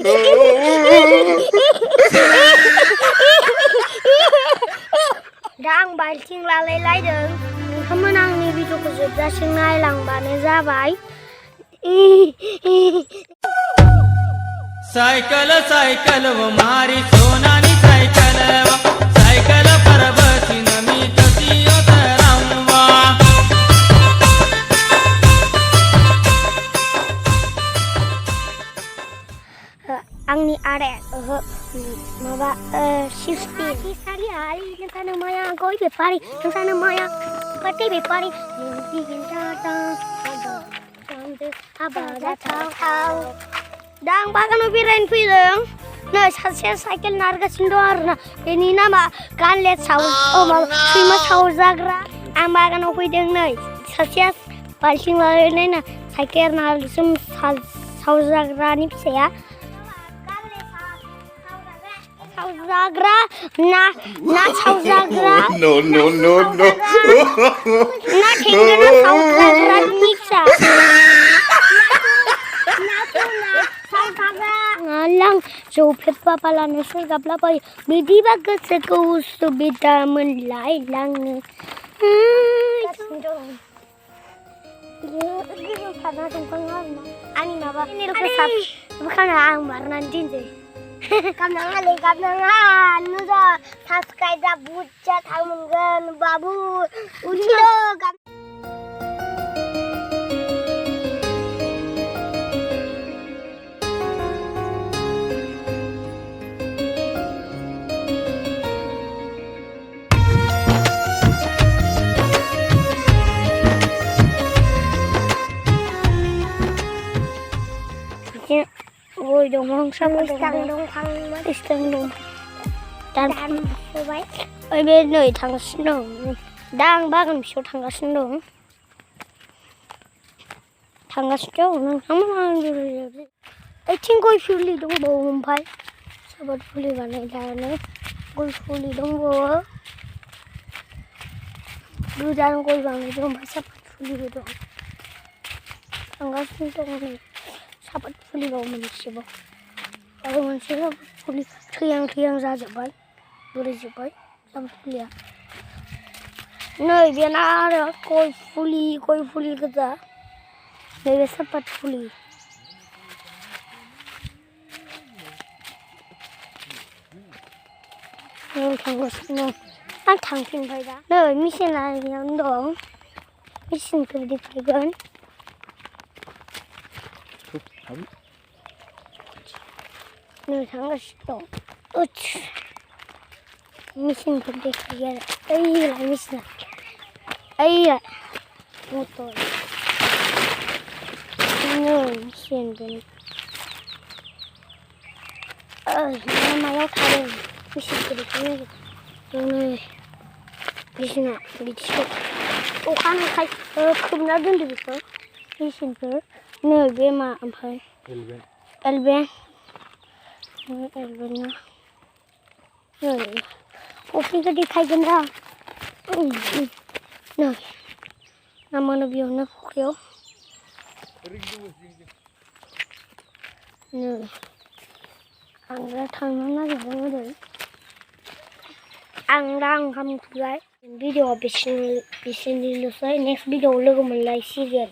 दा आं बाल्थिं लालायलायदों नोंथांमोन आंनि भिडिअखौ जोबजासिम नायलांबानो जाबाय सायकल सायकल व मारी सोनानी सायकल सायकल पर बसीन मी कशी उतरावा आंनि आरे माबा 60 सालिहाय नोंथांनो माया गय बेपारि नोंथांनो माया फाथै बेपारि दा आं बागानाव बेरायनो फैदों नै सासेया साइकेल नारगासिनो दं आरोना बेनि नामा गानलेट माबा सैमा सावजाग्रा आं बागानाव फैदों नै सासेया बाल्थिं लालायनाय ना साइकेल नारगासिनो सावजाग्रानि फिसाया सावजाग्रा ना सावजाग्रा no ना थेंगोना सावजाग्रा मिक्सा Alang, so pepa pala na surga plapa. Bidi ba kasi ko gusto vitamin lai lang. Ani maba. Ini lupa sab. Bukan ang marnan din deh. Kamnangan, nusa subscribe da buca thamungan babu. Ucilo kam. Ôi đồng không sao mà Istang đông Dan ở bên nơi thằng Snow đang bác làm số thằng Snow nó không ăn được ấy chính coi phuli đông bầu không phải sao bật phuli vào này là nữa coi phuli đông bầu đưa ra coi vào này đông phải sắp phuli vào đông thằng Snow này sabat fuli bawa manusia bawa. Kalau manusia fuli tiang saja baik, boleh baik, sabat fuli ya. Nih dia nak koi fuli kita, nih sabat fuli. Nih tangguh sini, an tangpin baida. Nih mesin lagi yang dong, mesin kerja kan. Nơi thắng là đổ mission của đây kia đây là mission đây là motor nơi mission bên mà nó thay mission của đây kia nơi mission à mission ô khăn khai không ra đến được sao mission của nơi bên mà anh thấy Elben Elben Rồi Ủa cái đi thay chân ra Rồi Nằm ở biểu nó khéo Rồi Ăn ra thằng nó rồi đấy Ăn đang không gái video bị xin đi lúc next video lưu mình lại see